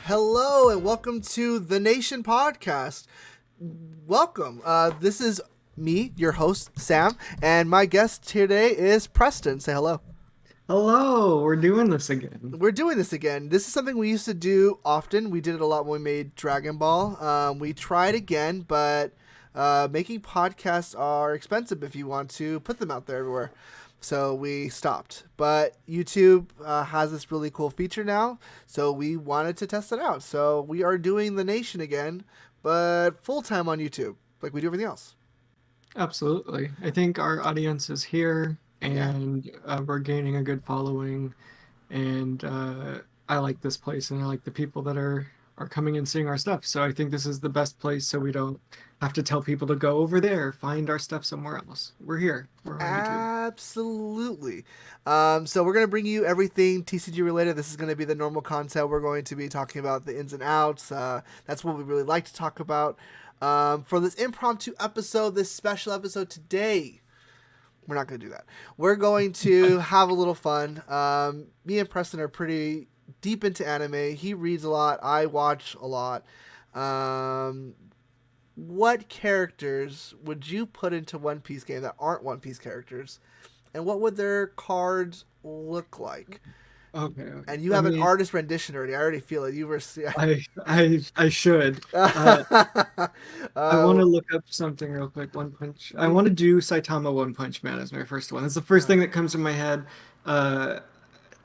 Hello and welcome to the Nation Podcast. Welcome. This is me, your host, Sam, and my guest today is Preston. Say hello. Hello, we're doing this again. We're doing this again. This is something we used to do often. We did it a lot when we made Dragon Ball. We tried again, but making podcasts are expensive if you want to put them out there everywhere. So we stopped. But YouTube has this really cool feature now, so we wanted to test it out. So we are doing The Nation again, but full time on YouTube, like we do everything else. Absolutely. I think our audience is here Yeah. and we're gaining a good following. And I like this place and I like the people that are coming and seeing our stuff. So I think this is the best place so we don't have to tell people to go over there, find our stuff somewhere else. We're here. We're on YouTube. Absolutely. So we're going to bring you everything TCG related. This is going to be the normal content. We're going to be talking about the ins and outs. That's what we really like to talk about. For this impromptu episode, this special episode today, we're not going to do that. We're going to have a little fun. Me and Preston are pretty deep into anime. He reads a lot. I watch a lot. What characters would you put into One Piece game that aren't One Piece characters? And what would their cards look like? Okay, okay. And you Let have an me artist rendition already. I already feel it. You were. I should. I want uh, to look up something real quick. One Punch. I want to do Saitama One Punch Man as my first one. It's the first thing that comes to my head. Uh,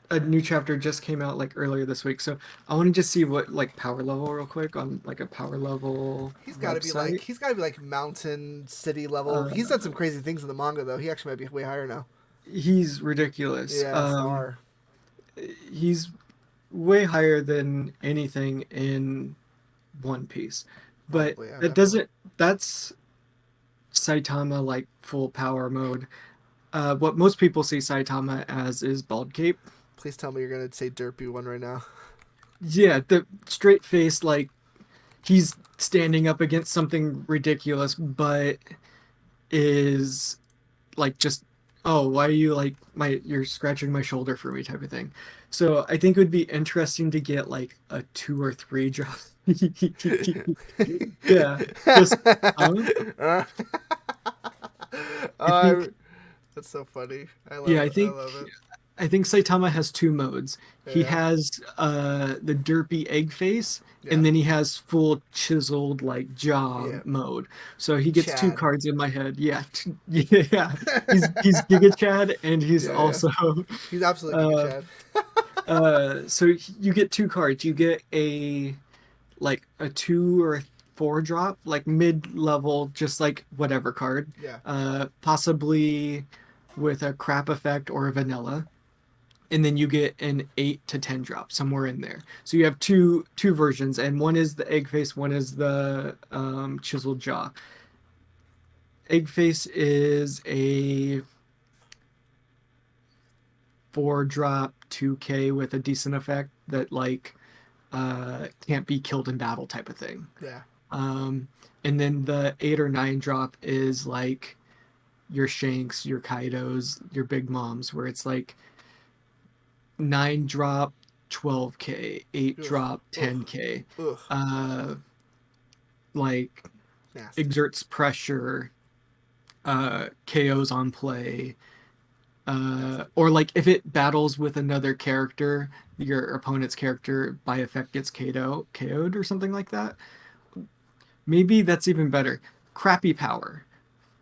a new chapter just came out like earlier this week, so I want to just see what like power level real quick on like a power level website. he's got to be like mountain city level. He's done Uh, some crazy things in the manga though. He actually might be way higher now. he's ridiculous. Yeah, Star. He's way higher than anything in One Piece, but Probably, yeah, that definitely. doesn't. That's Saitama like full power mode. What most people see Saitama as is bald cape. Please tell me you're gonna say derpy one right now. Yeah, the straight face, like he's standing up against something ridiculous, but is like just, oh, why are you like you're scratching my shoulder for me type of thing. So I think it would be interesting to get like a two or three drop. Yeah, just uh, I uh, think that's so funny. yeah, I love it. I think Saitama has two modes. He Yeah, has the derpy egg face, yeah, and then he has full chiseled like jaw yeah. mode. So he gets two Chad. cards in my head. Yeah, yeah. He's Giga Chad, and he's Yeah, yeah. also He's absolutely Giga uh Chad. so you get two cards. You get a like a two or four drop, like mid level, just like whatever card. Yeah. Possibly with a crap effect or a vanilla, and then you get an 8 to 10 drop somewhere in there. So you have two versions, and one is the egg face, one is the chiseled jaw. Egg face is a 4 drop 2K with a decent effect that like can't be killed in battle type of thing. Yeah. Um, and then the 8 or 9 drop is like your Shanks, your Kaidos, your Big Moms, where it's like 9 drop 12K, 8 Ugh. drop Ugh. 10K. Ugh. Uh, like Nasty. exerts pressure, KOs on play, Nasty. or like if it battles with another character, your opponent's character by effect gets KO'd or something like that. Maybe that's even better. Crappy power.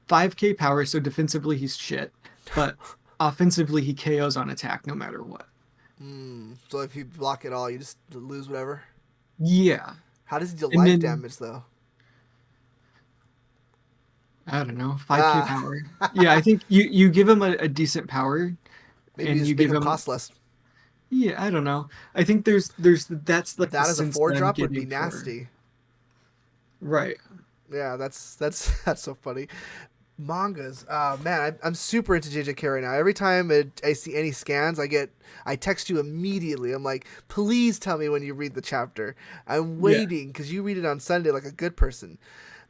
5K power, so defensively he's shit, but offensively he KOs on attack no matter what. So if you block it all, you just lose whatever. Yeah. How does he deal And life then damage though? I don't know, 5K Ah, power. Yeah, I think you give him a decent power maybe and you just make give him him, cost less. yeah, I don't know. I think there's that's like the That as a sense four that I'm drop would be getting for nasty. right. Yeah, that's that's so funny. Mangas. Man, I'm super into JJK right now. Every time I see any scans, I text you immediately. I'm like, please tell me when you read the chapter. I'm Yeah. waiting because you read it on Sunday like a good person.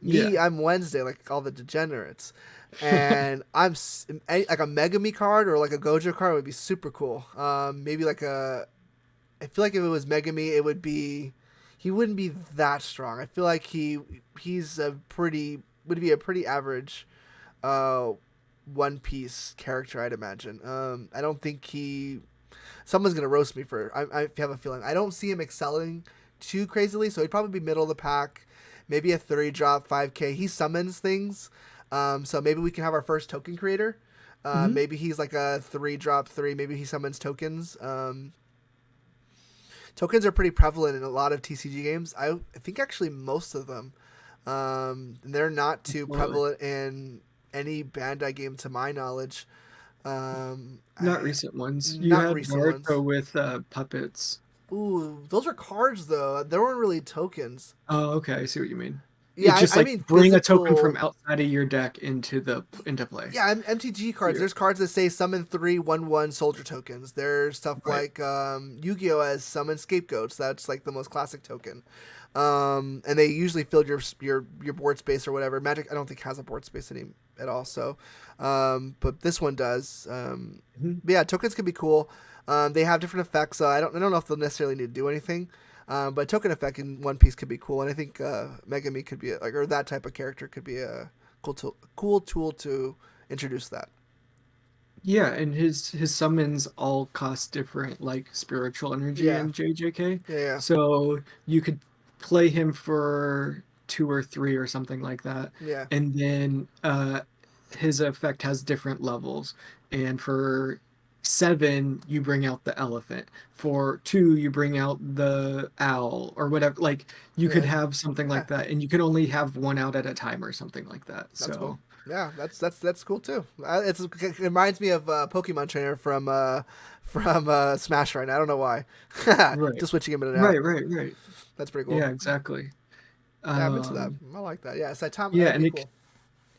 Yeah. Me, I'm Wednesday like all the degenerates. And like a Megami card or like a Gojo card would be super cool. Maybe like a. I feel like if it was Megami, it would be he wouldn't be that strong. I feel like he's a pretty would be a pretty average uh One Piece character, I'd imagine. I don't think he. Someone's gonna roast me for. I have a feeling. I don't see him excelling too crazily, so he'd probably be middle of the pack, maybe a 30 drop 5K. He summons things, so maybe we can have our first token creator. Hmm. Maybe he's like a 3 drop 3. Maybe he summons tokens. Tokens are pretty prevalent in a lot of TCG games. I think actually most of them. They're not too Absolutely. prevalent in any Bandai game, to my knowledge. Not recent ones. You Not had recent ones. Naruto with puppets. Ooh, those are cards though. They weren't really tokens. Oh, okay, I see what you mean. Yeah, It's just I like mean bring a token from physical. outside of your deck into play. Yeah, MTG cards. You're, There's cards that say summon 3/1/1 soldier tokens. There's stuff right. like Yu-Gi-Oh has summon scapegoats. That's like the most classic token. And they usually filled your board space or whatever. Magic, I don't think has a board space any at all. So, but this one does. Mhm. But yeah, tokens can be cool. They have different effects. I don't know if they'll necessarily need to do anything. But token effect in One Piece could be cool, and I think Megami could be like, or that type of character could be a cool tool to introduce that. Yeah, and his summons all cost different, like spiritual energy Yeah, and JJK. yeah, So you could play him for 2 or 3 or something like that, yeah, and then his effect has different levels. And for 7, you bring out the elephant. For 2, you bring out the owl or whatever. Like you could yeah, have something yeah. like that, and you can only have one out at a time or something like that. That's cool. So Yeah, that's cool too. It reminds me of Pokemon Trainer from Smash right now. I don't know why. right, Just switching him in and out. right. That's pretty cool. Yeah, exactly. Yeah, I'm into that. Um, I like that. Yeah, Saitama. yeah, That'd be and cool.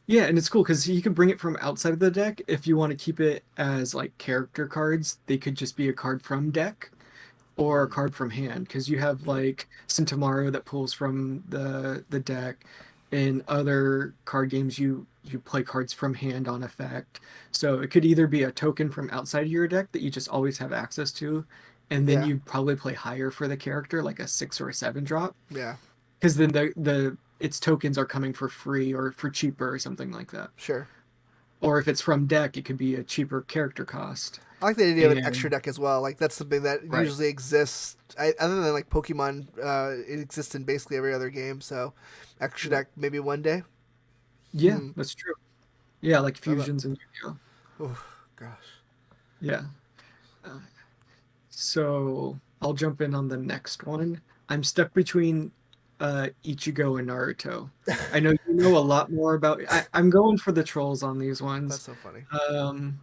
it's cool because you can bring it from outside of the deck. If you want to keep it as like character cards, they could just be a card from deck or a Mm, card from hand because you have mm, like Centimaro that pulls from the deck. In other card games, you play cards from hand on effect. So it could either be a token from outside of your deck that you just always have access to, and then yeah, you probably play higher for the character, like a 6 or a 7 drop, yeah, because then the its tokens are coming for free or for cheaper or something like that. sure. Or if it's from deck, it could be a cheaper character cost. I like the idea of an extra And deck as well. Like that's something that right. usually exists. Other than like Pokemon, it exists in basically every other game. So, extra Right. deck maybe one day. Yeah, Hmm. that's true. Yeah, like How about? fusions and Yu-Gi-Oh. Oh gosh. Yeah. Uh, so I'll jump in on the next one. I'm stuck between Ichigo and Naruto. I know you know a lot more about. I'm going for the trolls on these ones, That's so funny. um,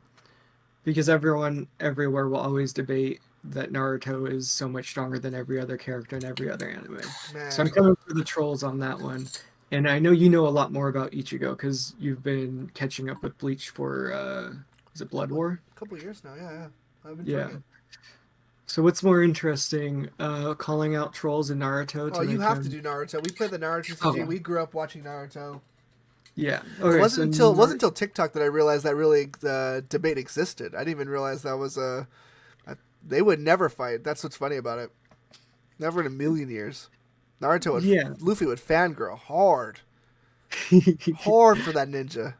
because everyone everywhere will always debate that Naruto is so much stronger than every other character in every other anime. So I'm Man. coming for the trolls on that one. And I know you know a lot more about Ichigo because you've been catching up with Bleach for is it Blood Couple War? couple years now. Yeah, yeah. I've enjoying Yeah. it. So what's more interesting, calling out trolls in Naruto Oh, to you make have to him? do Naruto. We played the Naruto TCG. Oh, We grew up watching Naruto. yeah. It Okay, wasn't so until it wasn't until TikTok that I realized that really debate existed. I didn't even realize that was they would never fight. That's what's funny about it. Never in a million years. yeah. Luffy would fangirl hard for that ninja.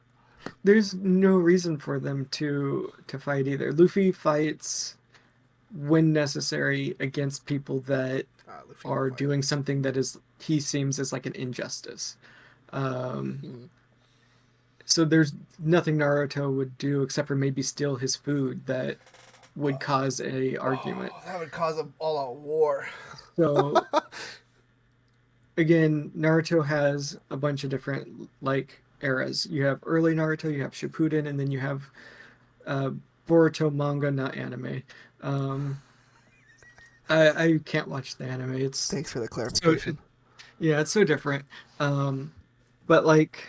There's no reason for them to fight either. Luffy fights when necessary against people that Luffy will are fight. doing something that is he seems as like an injustice. Um, Hmm. so there's nothing Naruto would do except for maybe steal his food that would cause a argument. Oh, that would cause a all-out war. So again, Naruto has a bunch of different like eras. You have early Naruto, you have Shippuden, and then you have uh, Boruto manga, not anime. Um, I can't watch the anime. It's Thanks for the so clarification. yeah, it's so different. Um, but like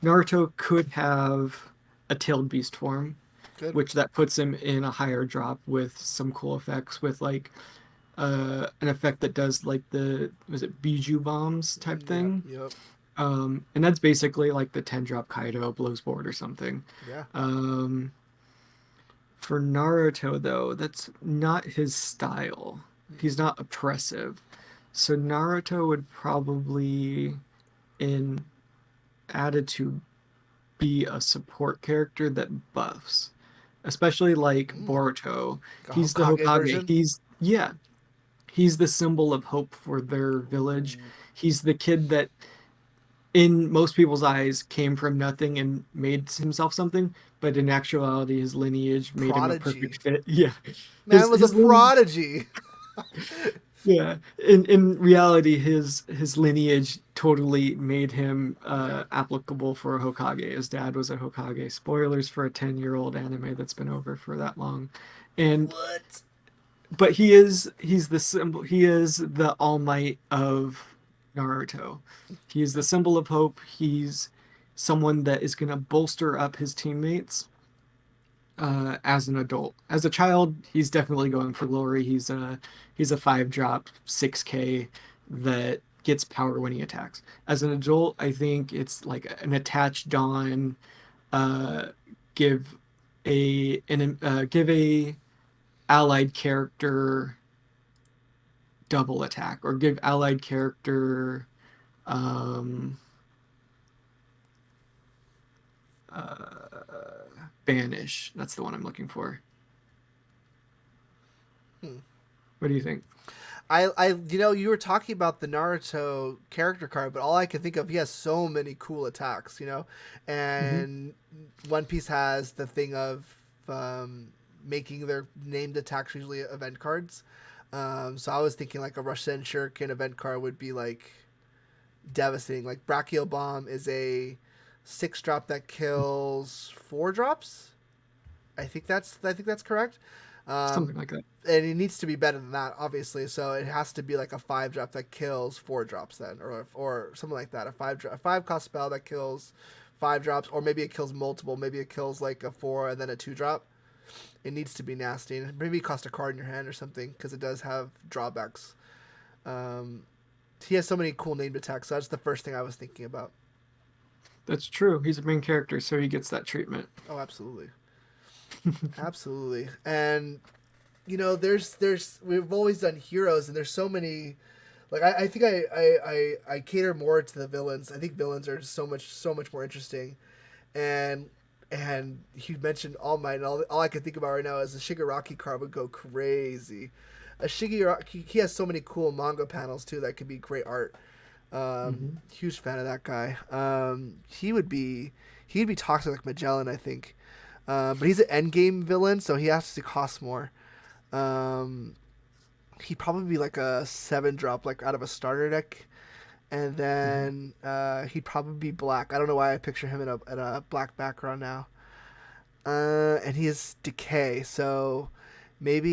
Naruto could have a tailed beast form, Good. which that puts him in a higher drop with some cool effects with like an effect that does like the was it Biju bombs type Yep. thing. Yep. And that's basically like the 10 drop Kaido blows board or something. Yeah. Um, for Naruto though, that's not his style. He's not oppressive. So Naruto would probably in attitude be a support character that buffs, especially like Mm, Boruto. like a He's the Hokage Hokage. version. He's the symbol of hope for their village. Ooh, He's the kid that in most people's eyes came from nothing and made himself something, but in actuality his lineage made him a prodigy. perfect fit. Yeah. Man was a His lineage, prodigy. yeah. In reality his lineage totally made him Yeah. applicable for a Hokage. His dad was a Hokage. Spoilers for a 10-year-old anime that's been over for that long. And What? but he's the symbol, he is the all might of Naruto. He's the symbol of hope. He's someone that is going to bolster up his teammates as an adult. As a child, he's definitely going for glory. He's a 5 drop 6K that gets power when he attacks. As an adult, I think it's like an attached Dawn, uh, give give a allied character double attack, or give allied character um banish. That's the one I'm looking for. Hmm. What do you think? You were talking about the Naruto character card, but all I can think of, he has so many cool attacks, Hmm. and One Piece has the thing of making their named attacks usually event cards. So I was thinking like a Russian Shuriken event card would be like devastating. Like Brachio Bomb is a 6 drop that kills 4 drops. I think that's correct. Um, Something like that. and it needs to be better than that, obviously. So it has to be like a 5 drop that kills 4 drops, then, or something like that. A 5 cost spell that kills 5 drops, or maybe it kills multiple. Maybe it kills like a 4 and then a 2 drop. It needs to be nasty, and maybe cost a card in your hand or something because it does have drawbacks. Um, he has so many cool named attacks. So that's the first thing I was thinking about. That's true. He's a main character, so he gets that treatment. Oh, absolutely, absolutely. And there's we've always done heroes, and there's so many. Like I think I cater more to the villains. I think villains are just so much more interesting. And you mentioned All Might, and all I can think about right now is the Shigaraki card would go crazy. A Shigaraki, he has so many cool manga panels too that could be great art. Hmm. Huge fan of that guy. He'd be toxic like Magellan, I think. But he's an end game villain, so he has to cost more. Um, he'd probably be like a 7 drop, like out of a starter deck, and Hmm. then he'd probably be black. I don't know why I picture him in a black background now. And he has decay, so maybe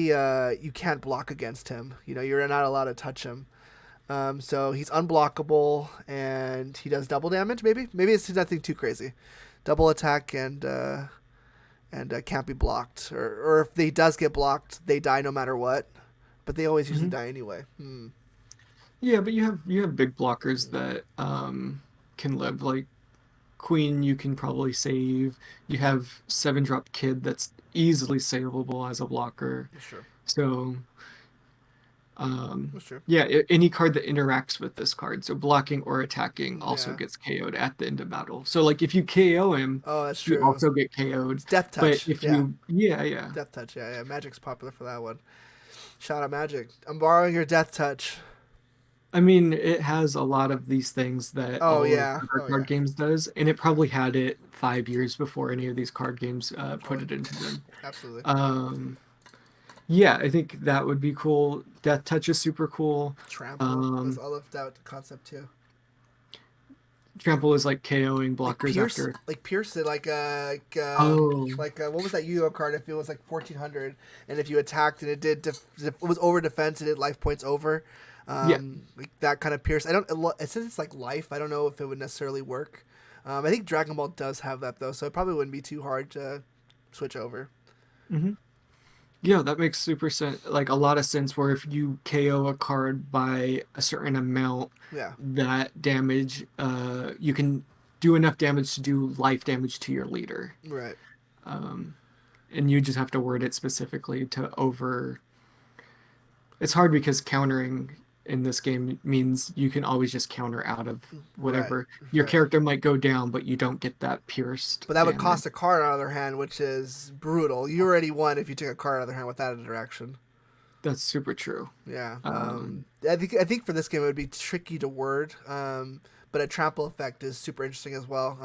you can't block against him. You're not allowed to touch him. So he's unblockable, and he does double damage. Maybe it's nothing too crazy. Double attack and can't be blocked. Or if he does get blocked, they die no matter what. But they always usually Hmm. die anyway. Hmm. Yeah, but you have big blockers that can live. Like Queen, you can probably save. You have 7 drop Kid that's easily savable as a blocker. That's true. So That's true. yeah, any card that interacts with this card, so blocking or attacking, also Yeah. gets KO'd at the end of battle. So like if you KO him, Oh, that's you true. also get KO'd. It's Death But Touch. if Yeah. you, yeah, yeah. Death Touch. Yeah, yeah. Magic's popular for that one. Shout out Magic. I'm borrowing your Death Touch. I mean, it has a lot of these things that Oh all of yeah. the other Oh card yeah. games does, and it probably had it 5 years before any of these card games put Totally. it into them. Absolutely. Um, yeah, I think that would be cool. Death Touch is super cool. Trample. Um, I love that concept too. Trample is like KOing Like blockers Pierce, after. like Pierce it, Oh, what was that Yu-Gi-Oh card? If it was like 1400, and if you attacked and it was over defense and it life points over, yeah. like that kind of Pierce. I don't. It says it's like life. I don't know if it would necessarily work. I think Dragon Ball does have that though, so it probably wouldn't be too hard to switch over. Hmm. Yeah, that makes super sense. Like a lot of sense where if you KO a card by a certain amount, Yeah. that damage, you can do enough damage to do life damage to your leader. Right. Um, and you just have to word it specifically to over. It's hard because countering. in this game means you can always just counter out of Right, whatever. Your right. character might go down, but you don't get that pierced But that would damage. cost a card out of their hand, which is brutal. You already won if you took a card out of their hand with that interaction. That's super true. Yeah. Um, I think for this game it would be tricky to word. But a trample effect is super interesting as well.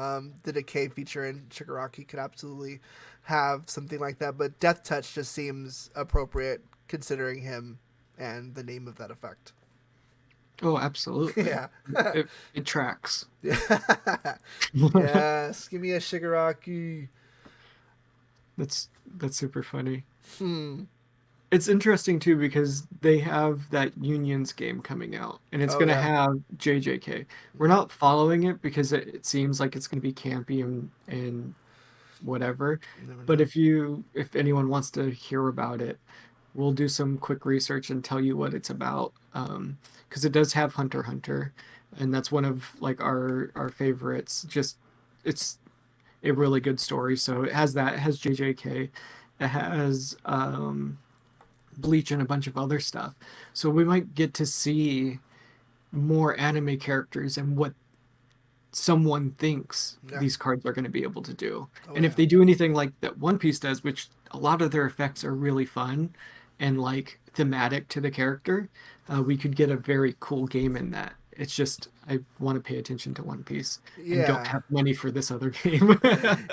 The decay feature in Shigaraki could absolutely have something like that, but Death Touch just seems appropriate considering him and the name of that effect. oh, absolutely. Yeah. It tracks. Yeah. Yes. Give me a Shigaraki. That's super funny. Hmm. It's interesting too because they have that Unions game coming out and it's Oh going to yeah. have JJK. We're not following it because it seems like it's going to be campy and whatever. You never But know. if anyone wants to hear about it, we'll do some quick research and tell you what it's about. Because it does have Hunter x Hunter, and that's one of like our favorites. Just it's a really good story. So it has that. It has JJK. It has Bleach and a bunch of other stuff. So we might get to see more anime characters and what someone thinks Yeah. these cards are going to be able to do. Oh And if yeah. they do anything like that One Piece does, which a lot of their effects are really fun and like thematic to the character, we could get a very cool game in that. It's just I want to pay attention to One Piece and don't Yeah. have money for this other game.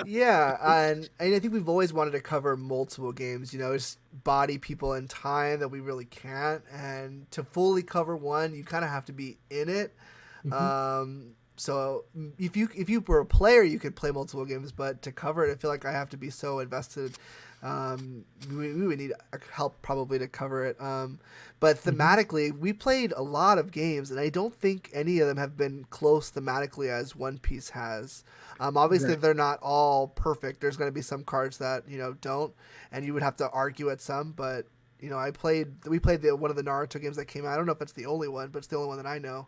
Yeah, and I think we've always wanted to cover multiple games, just body people in time that we really can't. And to fully cover one, you kind of have to be in it. Mhm. So if you were a player, you could play multiple games, but to cover it, I feel like I have to be so invested. We would need help probably to cover it. But Mhm. thematically, we played a lot of games, and I don't think any of them have been close thematically as One Piece has. Obviously, Right. they're not all perfect. There's going to be some cards that don't, and you would have to argue at some. But we played one of the Naruto games that came out. I don't know if it's the only one, but it's the only one that I know.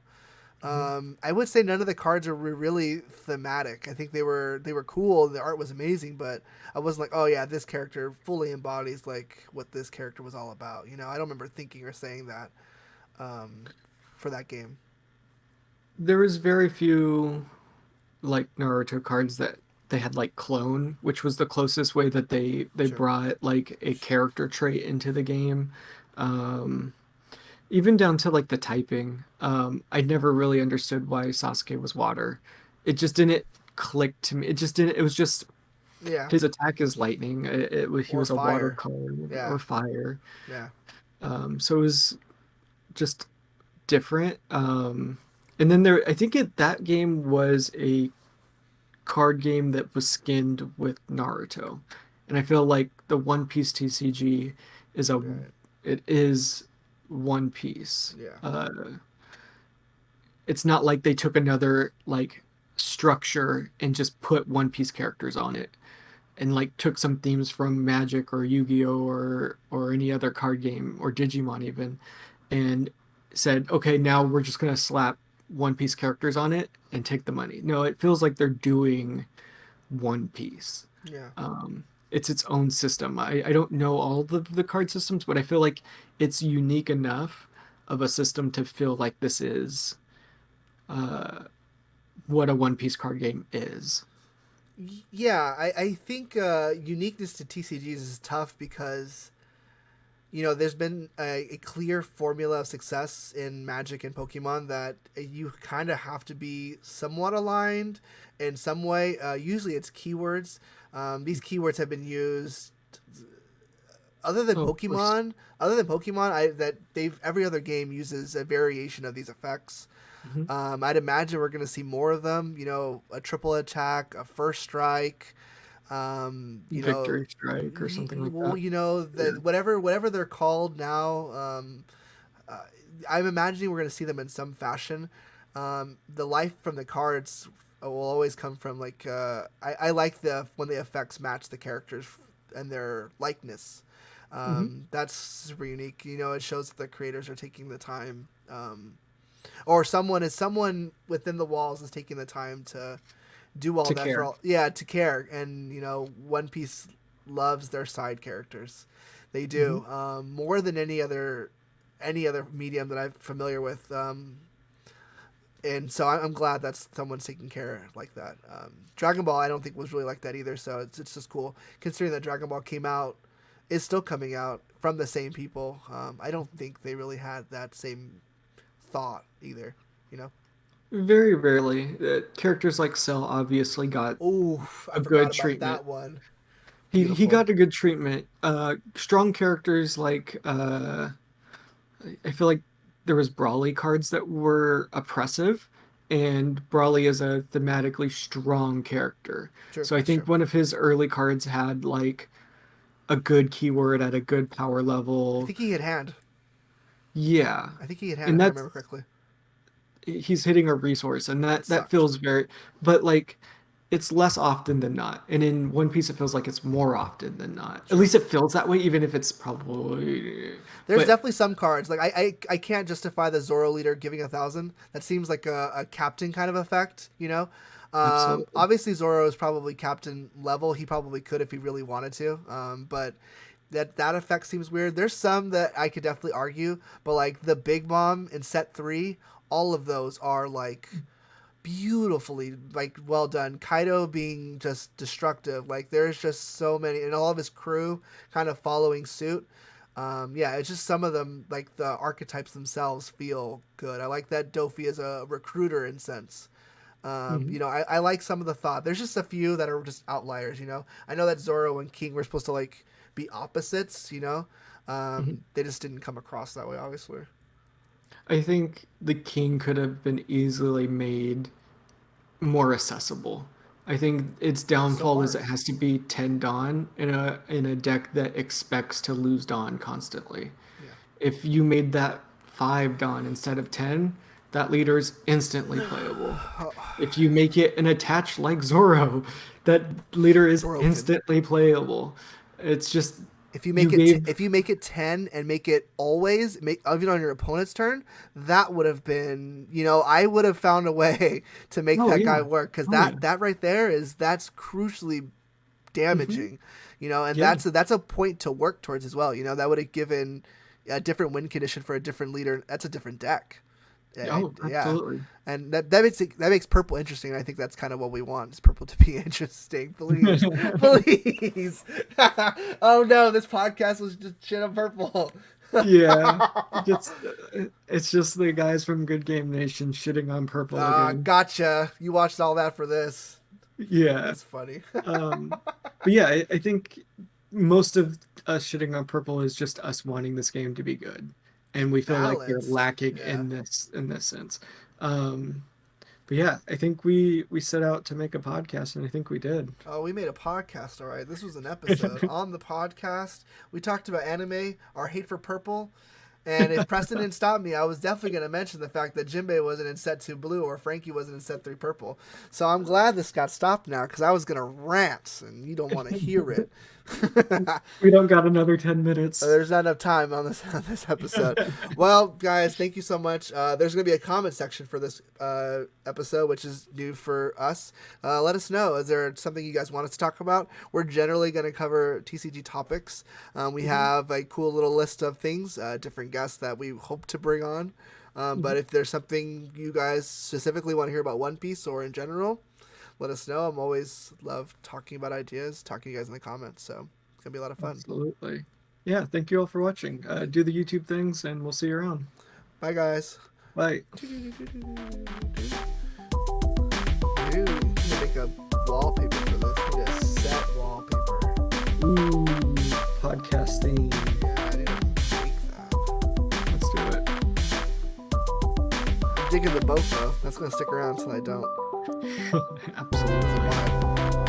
Mhm. I would say none of the cards are really thematic. I think they were cool. The art was amazing, but I wasn't like, oh yeah, this character fully embodies like what this character was all about. I don't remember thinking or saying that um, for that game. There was very few like Naruto cards that they had like clone, which was the closest way that they Sure. brought like a character trait into the game. Um, Even down to like the typing. I never really understood why Sasuke was water. It just didn't click to me. It just didn't. It was just Yeah. his attack is lightning. He Or was a water fire. card Yeah. or fire. Yeah. So it was just different. And then I think that game was a card game that was skinned with Naruto. And I feel like the One Piece TCG is a Right. it is One Piece. Yeah. It's not like they took another like structure and just put One Piece characters on it and like took some themes from Magic or Yu-Gi-Oh or any other card game or Digimon even and said, okay, now we're just gonna slap One Piece characters on it and take the money. No, it feels like they're doing One Piece. Yeah. It's its own system. I don't know all the card systems, but I feel like it's unique enough of a system to feel like this is uh, what a One Piece card game is. Yeah. I think uniqueness to TCGs is tough because there's been a clear formula of success in Magic and Pokemon that you kind of have to be somewhat aligned in some way. Usually it's keywords. These keywords have been used other than Oh, of course. Pokemon. Other than Pokemon, that they've every other game uses a variation of these effects. Hmm. I'd imagine we're going to see more of them. A triple attack, a first strike. Um, you know, Victory Strike or something like well, that. the Yeah. whatever they're called now. Uh, I'm imagining we're going to see them in some fashion. The life from the cards will always come from like I like the when the effects match the characters and their likeness. Hmm. That's super unique. It shows that the creators are taking the time, or someone within the walls is taking the time to do all To that for care. all to care. And One Piece loves their side characters. They Hmm. do more than any other any other medium that I'm familiar with. And so I'm glad that someone's taking care like that. Dragon Ball, I don't think was really like that either. So it's just cool considering that Dragon Ball came out, is still coming out from the same people. I don't think they really had that same thought either. You know. Very rarely. Characters like Cell obviously got Oh, I a forgot good about treatment. that one. He Beautiful. got a good treatment. Strong characters like I feel like there was Brawly cards that were oppressive, and Brawly is a thematically strong character. True, So I that's true. think one of his early cards had like a good keyword at a good power I level. think he hit hand. Yeah. I think he hit hand And if I that's remember correctly. he's hitting a resource, and That that sucked. feels very, but like it's less often than not. And in One Piece it feels like it's more often than not. At True. least it feels that way, even if it's probably, There's but definitely some cards like I can't justify the Zoro leader giving 1,000. That seems like a captain kind of effect, you know. absolutely. Obviously Zoro is probably captain level. He probably could if he really wanted to. But that effect seems weird. There's some that I could definitely argue, but like the Big Mom in set 3, all of those are like beautifully like well done. Kaido being just destructive. Like there's just so many, and all of his crew kind of following suit. Yeah, it's just some of them like the archetypes themselves feel good. I like that Dofi is a recruiter in sense. Mhm. I like some of the thought. There's just a few that are just outliers. I know that Zoro and King were supposed to like be opposites. Mhm. They just didn't come across that way, obviously. I think the king could have been easily made more accessible. I think its So downfall is hard. it has to be 10 Dawn in a deck that expects to lose Dawn constantly. Yeah. If you made that 5 Dawn instead of 10, that leader is instantly playable. If you make it an attach like Zoro, that leader is Zorokin. instantly playable. It's just If you you make it gave if you make it 10 and make it always make even on your opponent's turn, that would have been, I would have found a way to make oh that yeah. guy work cuz Oh yeah. that right there that's crucially Hmm. damaging. And Yeah. that's a point to work towards as well. That would have given a different win condition for a different leader. That's a different deck. Oh, Yeah, absolutely. and that makes purple interesting. And I think that's kind of what we want is purple to be interesting. Please, please. Oh no, this podcast was just shit on purple. Yeah. Just it's just the guys from Good Game Nation shitting on purple again. Gotcha. You watched all that for this. Yeah. That's funny. Um, but yeah, I think most of us shitting on purple is just us wanting this game to be good, and we feel like they're Balanced. lacking Yeah. in this sense. Um, but yeah, I think we set out to make a podcast, and I think we did. Oh, we made a podcast, all right. This was an episode. On the podcast, we talked about anime, our hate for purple, and if Preston didn't stop me, I was definitely going to mention the fact that Jinbei wasn't in set 2 blue or Frankie wasn't in set 3 purple. So I'm glad this got stopped now because I was going to rant, and you don't want to hear it. We don't got another 10 minutes. There's not enough time on this episode. Well, guys, thank you so much. There's going to be a comment section for this episode, which is new for us. Let us know. Is there something you guys want us to talk about? We're generally going to cover TCG topics. We Mhm, have a cool little list of things, different guests that we hope to bring on. But mhm. if there's something you guys specifically want to hear about One Piece or in general, let us know. I'm always love talking about ideas, talking to you guys in the comments. So it's going to be a lot of fun. Absolutely. Yeah, thank you all for watching. Do the YouTube things, and we'll see you around. Bye, guys. Bye. Dude, you can make a wallpaper for this. You need a set wallpaper. Ooh, podcasting. Yeah, I need to make that. Let's do it. I'm digging the boat though. That's gonna stick around until I don't. Absolutely. Why?